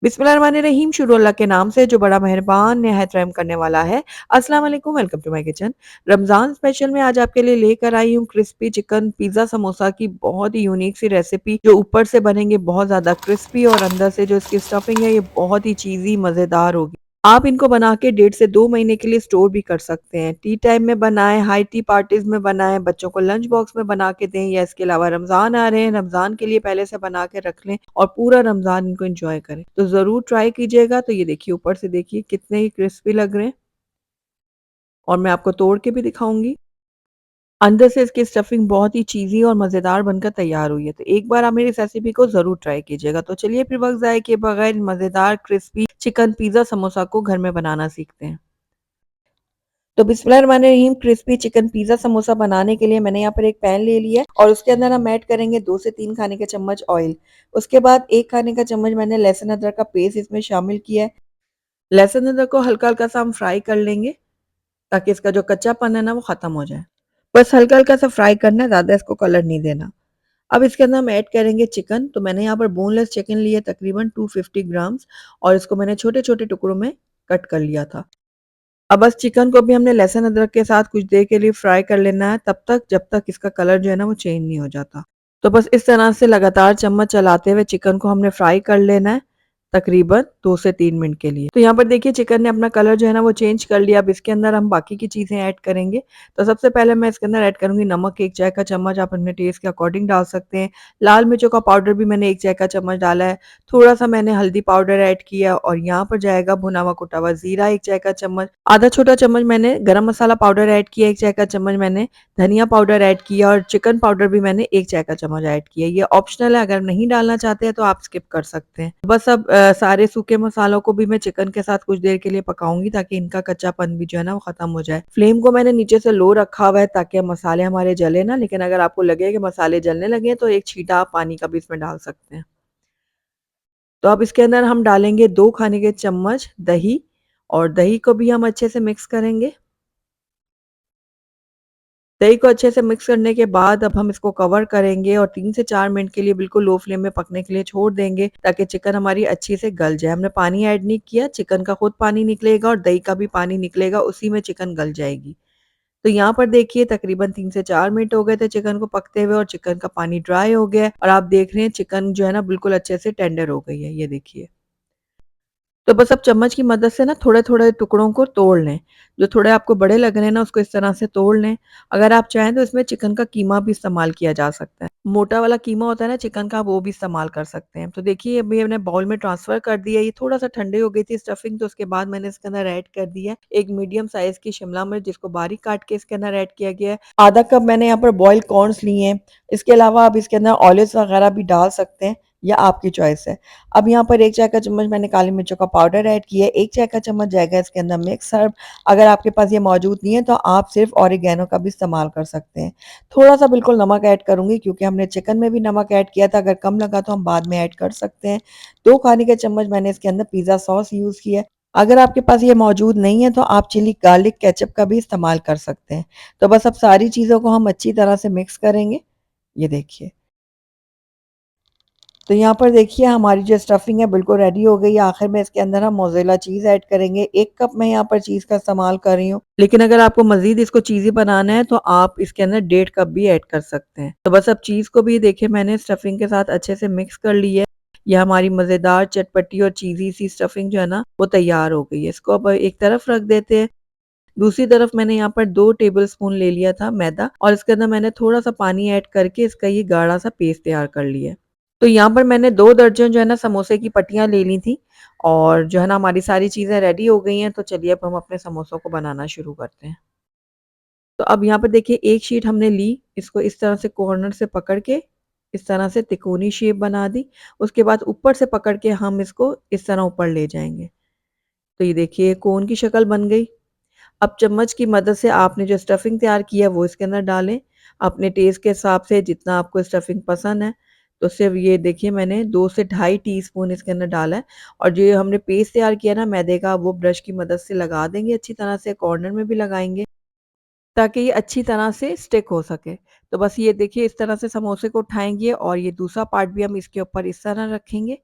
बिस्मिल्लाहिर्रहमानिर्रहीम शुरू अल्लाह के नाम से जो बड़ा मेहरबान निहायत रहम करने वाला है। अस्सलाम वालेकुम, welcome to my kitchen. Ramzan special में आज आपके लिए लेकर आई हूँ क्रिस्पी चिकन पिज़्ज़ा समोसा की बहुत ही यूनिक सी रेसिपी जो ऊपर से बनेंगे बहुत ज़्यादा क्रिस्पी और अंदर से जो इसकी स्टफिंग है ये बहुत ही चीज़ी मज़ेदार होगी। आप इनको बना के 1.5 से 2 महीने के लिए स्टोर भी कर सकते हैं। टी टाइम में बनाएँ, हाई टी पार्टीज़ में बनाएँ, बच्चों को लंच बॉक्स में बना के दें या इसके अलावा रमज़ान आ रहे हैं, रमज़ान के लिए पहले से बना के रख लें और पूरा रमज़ान इनको एन्जॉय करें। तो ज़रूर ट्राई कीजिएगा। तो ये देखिए ऊपर से देखिए कितने ही क्रिस्पी लग रहे हैं और मैं आपको तोड़ के भी दिखाऊँगी। अंदर से इसकी स्टफिंग बहुत ही चीज़ी और मज़ेदार बनकर तैयार हुई है। तो एक बार आप मेरी इस रेसिपी को ज़रूर ट्राई कीजिएगा। तो चलिए फिर वक़्त ज़ाया किए बगैर मज़ेदार क्रिस्पी चिकन पिज़्ज़ा समोसा को घर में बनाना सीखते हैं। तो बिस्मिल्लाहिर्रहमानिर्रहीम क्रिस्पी चिकन पिज़्ज़ा समोसा बनाने के लिए मैंने यहाँ पर एक पैन ले लिया है और उसके अंदर हम ऐड करेंगे 2 से 3 खाने के चम्मच ऑयल। उसके बाद 1 खाने का चम्मच मैंने लहसुन अदरक का पेस्ट इसमें शामिल किया है। लहसुन अदरक को हल्का-हल्का सा हम फ्राई कर लेंगे ताकि इसका जो कच्चापन है ना वो ख़त्म हो जाए। बस हल्का-हल्का सा फ्राई करना है, ज़्यादा इसको कलर नहीं देना। अब इसके अंदर हम ऐड करेंगे चिकन। तो मैंने यहाँ पर बोनलेस चिकन लिया तकरीबन 250 ग्राम्स और इसको मैंने छोटे-छोटे टुकड़ों में कट कर लिया था। अब बस चिकन को भी हमने लहसुन अदरक के साथ कुछ देर के लिए फ्राई कर लेना है तब तक जब तक इसका कलर जो है ना वो चेंज नहीं हो जाता। तो बस इस तरह से लगातार चम्मच चलाते हुए चिकन को हमने फ्राई कर लेना है तकरीबन 2 से 3 मिनट के लिए। तो यहाँ पर देखिए चिकन ने अपना कलर जो है ना वो चेंज कर लिया। अब इसके अंदर हम बाकी की चीज़ें ऐड करेंगे। तो सबसे पहले मैं इसके अंदर ऐड करूँगी नमक 1 चाय का चम्मच, आप अपने टेस्ट के अकॉर्डिंग डाल सकते हैं। लाल मिर्चों का पाउडर भी मैंने 1 चाय का चम्मच डाला है। थोड़ा-सा मैंने हल्दी पाउडर ऐड किया और यहाँ पर जाएगा भुना हुआ कुटा हुआ ज़ीरा 1 चाय का चम्मच, आधा छोटा चम्मच मैंने गरम मसाला पाउडर ऐड किया, 1 चाय का चम्मच मैंने धनिया पाउडर ऐड किया और चिकन पाउडर भी मैंने 1 चाय का चम्मच ऐड किया। ये ऑप्शनल है, अगर नहीं डालना चाहते हैं तो आप स्किप कर सकते हैं। बस अब सारे सूखे मसालों को भी मैं चिकन के साथ कुछ देर के लिए पकाऊँगी ताकि इनका कच्चापन भी जो है ना वो ख़त्म हो जाए। फ्लेम को मैंने नीचे से लो रखा हुआ है ताकि मसाले हमारे जले ना, लेकिन अगर आपको लगे कि मसाले जलने लगे हैं तो एक छींटा आप पानी का भी इसमें डाल सकते हैं। तो अब इसके अंदर हम डालेंगे 2 खाने के चम्मच दही और दही को भी हम अच्छे से मिक्स करेंगे। दही को अच्छे से मिक्स करने के बाद अब हम इसको कवर करेंगे और 3 से 4 मिनट के लिए बिल्कुल लो फ्लेम में पकने के लिए छोड़ देंगे ताकि चिकन हमारी अच्छे से गल जाए। हमने पानी ऐड नहीं किया, चिकन का खुद पानी निकलेगा और दही का भी पानी निकलेगा, उसी में चिकन गल जाएगी। तो यहाँ पर देखिए तकरीबन 3 से 4 मिनट हो गए थे चिकन को पकते हुए और चिकन का पानी ड्राई हो गया है और आप देख रहे हैं चिकन जो है ना बिल्कुल अच्छे से टेंडर हो गई है, ये देखिए। तो बस अब चम्मच की मदद से ना थोड़े-थोड़े टुकड़ों को तोड़ लें। जो थोड़े आपको बड़े लग रहे हैं ना उसको इस तरह से तोड़ लें। अगर आप चाहें तो इसमें चिकन का कीमा भी इस्तेमाल किया जा सकता है। मोटा वाला कीमा होता है ना चिकन का, वो भी इस्तेमाल कर सकते हैं। तो देखिए अभी मैंने बाउल में ट्रांसफ़र कर दिया। ये थोड़ा-सा ठंडी हो गई थी स्टफिंग, तो उसके बाद मैंने इसके अंदर ऐड कर दिया एक मीडियम साइज़ की शिमला मिर्च जिसको बारीक काट के इसके अंदर ऐड किया गया है। आधा कप मैंने यहाँ पर बॉइल्ड कॉर्न्स लिए हैं। इसके अलावा आप इसके अंदर ऑलिव्स वगैरह भी डाल सकते हैं या आपकी चॉइस है। अब यहाँ पर 1 चाय का चम्मच मैंने काली मिर्चों का पाउडर ऐड किया है, 1 चाय का चम्मच जाएगा इसके अंदर मिक्स हर्ब। अगर आपके पास ये मौजूद नहीं है तो आप सिर्फ़ ऑरिगैनो का भी इस्तेमाल कर सकते हैं। थोड़ा-सा बिल्कुल नमक ऐड करूँगी क्योंकि हमने चिकन में भी नमक ऐड किया था, अगर कम लगा तो हम बाद में ऐड कर सकते हैं। 2 खाने के चम्मच मैंने इसके अंदर पिज़्ज़ा सॉस यूज़ किया है। अगर आपके पास ये मौजूद नहीं है तो आप चिली गार्लिक केचअप का भी इस्तेमाल कर सकते हैं। तो बस अब सारी चीज़ों को हम अच्छी तरह से मिक्स करेंगे। ये देखिए। तो यहाँ पर देखिए हमारी जो स्टफिंग है बिल्कुल रेडी हो गई है। आखिर में इसके अंदर हम मोज़रेला चीज़ ऐड करेंगे। 1 कप मैं यहाँ पर चीज़ का इस्तेमाल कर रही हूँ। लेकिन अगर आपको मज़ीद इसको चीज़ी बनाना है तो आप इसके अंदर 1.5 कप भी ऐड कर सकते हैं। तो बस अब चीज़ को भी देखिए मैंने स्टफिंग के साथ अच्छे से मिक्स कर ली है। ये हमारी मज़ेदार चटपटी और चीज़ी सी स्टफिंग जो है ना वो तैयार हो गई है। इसको अब एक तरफ रख देते हैं। दूसरी तरफ मैंने यहाँ पर 2 टेबलस्पून ले लिया था मैदा और इसके अंदर मैंने थोड़ा-सा पानी ऐड करके इसका ये गाढ़ा-सा पेस्ट तैयार कर लिया है। तो यहाँ पर मैंने 2 दर्जन जो है ना समोसे की पट्टियाँ ले ली थी और जो है ना हमारी सारी चीज़ें रेडी हो गई हैं, तो चलिए अब हम अपने समोसों को बनाना शुरू करते हैं। तो अब यहाँ पर देखिए एक शीट हमने ली, इसको इस तरह से कॉर्नर से पकड़ के इस तरह से तिकोनी शेप बना दी। उसके बाद ऊपर से पकड़ के हम इसको इस तरह ऊपर ले जाएँगे। तो ये देखिए कोन की शक्ल बन गई। अब चम्मच की मदद से आपने जो स्टफिंग तैयार की है वो इसके अंदर डालें। अपने टेस्ट के हिसाब से जितना आपको स्टफिंग पसंद है। तो सिर्फ़ ये देखिए मैंने 2 से ढाई टीस्पून इसके अंदर डाला है और जो ये हमने पेस्ट तैयार किया ना मैदे का वो ब्रश की मदद से लगा देंगे अच्छी तरह से, कॉर्नर में भी लगाएँगे ताकि ये अच्छी तरह से स्टिक हो सके। तो बस ये देखिए इस तरह से समोसे को उठाएँगे और ये दूसरा पार्ट भी हम इसके ऊपर इस तरह रखेंगे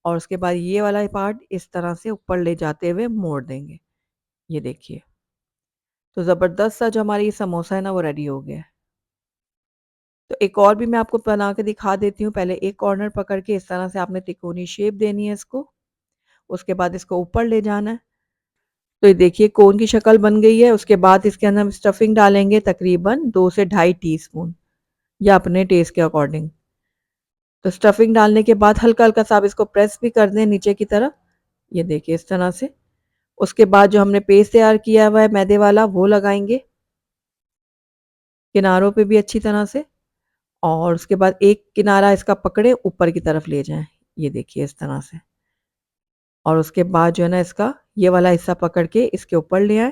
और उसके बाद ये वाला पार्ट इस तरह से ऊपर ले जाते हुए मोड़ देंगे। ये देखिए। तो ज़बरदस्त सा जो हमारा ये समोसा है ना वो रेडी हो गया है। तो एक और भी मैं आपको बना के दिखा देती हूँ। पहले एक कॉर्नर पकड़ के इस तरह से आपने तिकोनी शेप देनी है इसको। उसके बाद इसको ऊपर ले जाना है। तो ये देखिए कोन की शक्ल बन गई है। उसके बाद इसके अंदर हम स्टफिंग डालेंगे तकरीबन 2 से ढाई टीस्पून या अपने टेस्ट के अकॉर्डिंग। तो स्टफिंग डालने के बाद हल्का-हल्का सा आप इसको प्रेस भी कर दें नीचे की तरफ। ये देखिए इस तरह से। उसके बाद जो हमने पेस्ट तैयार किया हुआ है मैदे वाला वो लगाएँगे, किनारों पे भी अच्छी तरह से। और उसके बाद एक किनारा इसका पकड़े ऊपर की तरफ ले जाएँ। ये देखिए इस तरह से। और उसके बाद जो है ना इसका ये वाला हिस्सा पकड़ के इसके ऊपर ले आएँ।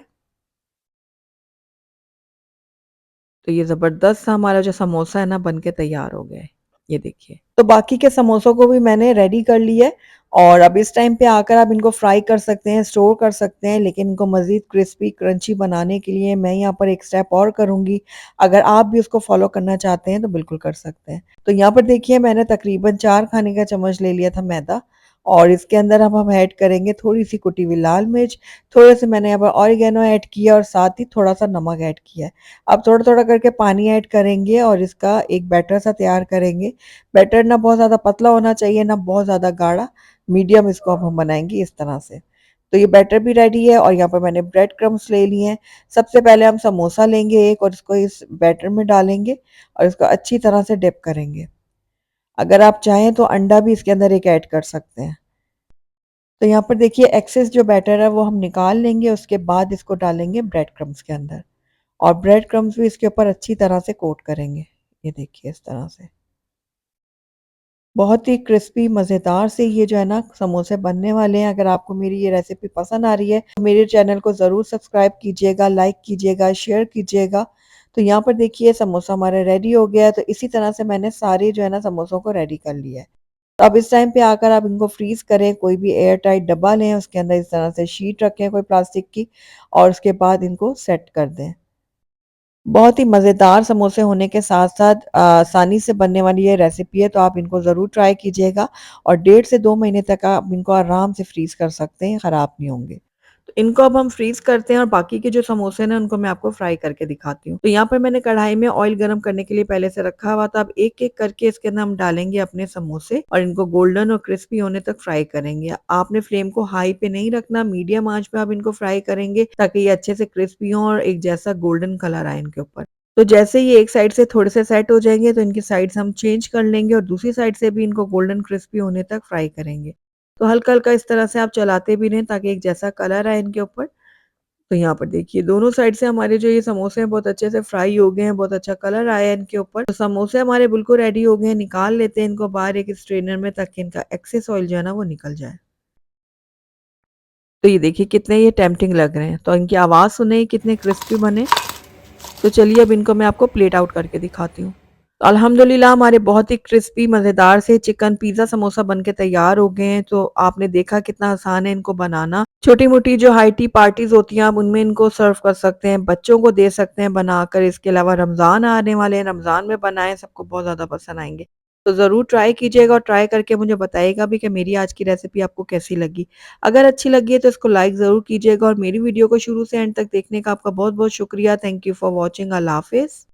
तो ये ज़बरदस्त सा हमारा जो समोसा है ना बन के तैयार हो गया है। ये देखिए। तो बाकी के समोसों को भी मैंने रेडी कर लिया है और अब इस टाइम पे आकर आप इनको फ्राई कर सकते हैं, स्टोर कर सकते हैं, लेकिन इनको मज़ीद क्रिस्पी क्रंची बनाने के लिए मैं यहाँ पर एक स्टेप और करूँगी। अगर आप भी उसको फ़ॉलो करना चाहते हैं तो बिल्कुल कर सकते हैं। तो यहाँ पर देखिए मैंने तकरीबन 4 खाने का चम्मच ले लिया था मैदा और इसके अंदर अब हम ऐड करेंगे थोड़ी-सी कुटी हुई लाल मिर्च, थोड़े-से मैंने यहाँ पर ऑरिगेनो ऐड किया और साथ ही थोड़ा-सा नमक ऐड किया है। अब थोड़ा-थोड़ा करके पानी ऐड करेंगे और इसका एक बैटर सा तैयार करेंगे। बैटर ना बहुत ज़्यादा पतला होना चाहिए, ना बहुत ज़्यादा गाढ़ा, मीडियम इसको अब हम बनाएँगे इस तरह से। तो ये बैटर भी रेडी है और यहाँ पर मैंने ब्रेड क्रम्ब्स ले लिए हैं। सबसे पहले हम समोसा लेंगे एक और इसको इस बैटर में डालेंगे और इसको अच्छी तरह से डिप करेंगे। अगर आप चाहें तो अंडा भी इसके अंदर एक ऐड कर सकते हैं। तो यहाँ पर देखिए एक्सेस जो बैटर है वो हम निकाल लेंगे, उसके बाद इसको डालेंगे ब्रेड क्रम्ब्स के अंदर और ब्रेड क्रम्ब्स भी इसके ऊपर अच्छी तरह से कोट करेंगे। ये देखिए इस तरह से। बहुत ही क्रिस्पी मज़ेदार से ये जो है ना समोसे बनने वाले हैं। अगर आपको मेरी ये रेसिपी पसंद आ रही है तो मेरे चैनल को ज़रूर सब्सक्राइब कीजिएगा, लाइक कीजिएगा, शेयर कीजिएगा। तो यहाँ पर देखिए समोसा हमारा रेडी हो गया है। तो इसी तरह से मैंने सारे जो है ना समोसों को रेडी कर लिया है। तो अब इस टाइम पे आकर आप इनको फ्रीज़ करें, कोई भी एयर टाइट डब्बा लें, उसके अंदर इस तरह से शीट रखें कोई प्लास्टिक की और उसके बाद इनको सेट कर दें। बहुत ही मज़ेदार समोसे होने के साथ-साथ आसानी से बनने वाली ये रेसिपी है, तो आप इनको ज़रूर ट्राई कीजिएगा और 1.5 से 2 महीने तक आप इनको आराम से फ्रीज़ कर सकते हैं, ख़राब नहीं होंगे। तो इनको अब हम फ्रीज़ करते हैं और बाकी के जो समोसे हैं ना, उनको मैं आपको फ्राई करके दिखाती हूँ। तो यहाँ पर मैंने कढ़ाई में ऑयल गरम करने के लिए पहले से रखा हुआ था। अब एक-एक करके इसके अंदर हम डालेंगे अपने समोसे और इनको गोल्डन और क्रिस्पी होने तक फ्राई करेंगे। आपने फ्लेम को हाई पे नहीं रखना, मीडियम आँच पे आप इनको फ्राई करेंगे ताकि ये अच्छे से क्रिस्पी हों और एक जैसा गोल्डन कलर आए इनके ऊपर। तो जैसे ही एक साइड से थोड़े से सेट हो जाएँगे तो इनकी साइड्स हम चेंज कर लेंगे और दूसरी साइड से भी इनको गोल्डन क्रिस्पी होने तक फ्राई करेंगे। तो हल्का-हल्का इस तरह से आप चलाते भी रहें ताकि एक जैसा कलर आए इनके ऊपर। तो यहाँ पर देखिए दोनों साइड से हमारे जो ये समोसे हैं बहुत अच्छे से फ्राई हो गए हैं, बहुत अच्छा कलर आया है इनके ऊपर। तो समोसे हमारे बिल्कुल रेडी हो गए हैं, निकाल लेते हैं इनको बाहर एक स्ट्रेनर में ताकि इनका एक्सेस ऑयल जो है ना वो निकल जाए। तो ये देखिए कितने ये टेम्प्टिंग लग रहे हैं। तो इनकी आवाज़ सुने कितने क्रिस्पी बने। तो चलिए अब इनको मैं आपको प्लेट आउट करके दिखाती हूँ। तो अल्हम्दुलिल्लाह हमारे बहुत ही क्रिस्पी मज़ेदार से चिकन पिज़्ज़ा समोसा बन के तैयार हो गए हैं। तो आपने देखा कितना आसान है इनको बनाना। छोटी-मोटी जो हाई टी पार्टीज़ होती हैं आप उनमें इनको सर्व कर सकते हैं, बच्चों को दे सकते हैं बनाकर। इसके अलावा रमज़ान आने वाले हैं, रमज़ान में बनाएँ सबको बहुत ज़्यादा पसंद आएँगे। तो ज़रूर ट्राई कीजिएगा और ट्राई करके मुझे बताइएगा भी कि मेरी आज की रेसिपी आपको कैसी लगी। अगर अच्छी लगी है तो इसको लाइक ज़रूर कीजिएगा और मेरी वीडियो को शुरू से एंड तक देखने का आपका बहुत-बहुत शुक्रिया। Thank you for watching. अल्लाह हाफ़िज़।